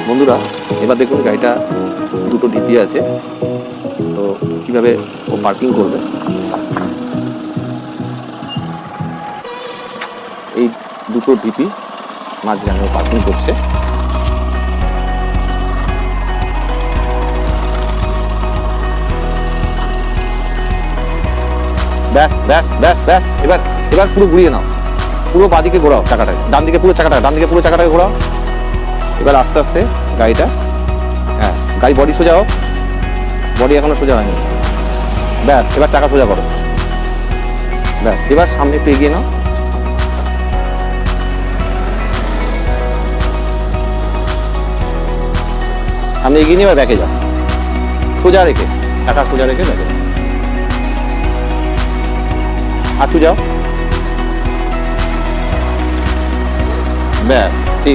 বন্ধুরা, এবার দেখুন গাড়িটা দুটো ডিপি আছে, তো কিভাবে ও পার্কিং করবে। এই দুটো ডিপি মাঝখানে ও পার্কিং করছে। ব্যাস ব্যাস ব্যাস ব্যাস, এবার এবার পুরো ঘুরিয়ে নাও, পুরো বাঁদিকে ঘোরাও চাকাটাকে, ডান দিকে পুরো চাকাটাকে ঘোরাও। এবার আস্তে আস্তে গাড়িটা, হ্যাঁ গাড়ি বডি সোজা হোক, বডি এখনো সোজা হয়নি। ব্যাস, এবার চাকা সোজা করো। ব্যাস, এবার সামনে একটু এগিয়ে নাও। সামনে এগিয়ে নিয়ে এবার ব্যাকে যাও, সোজা রেখে, চাকা সোজা রেখে ব্যাকে যাও। হাঁটু যাও। ব্যাস।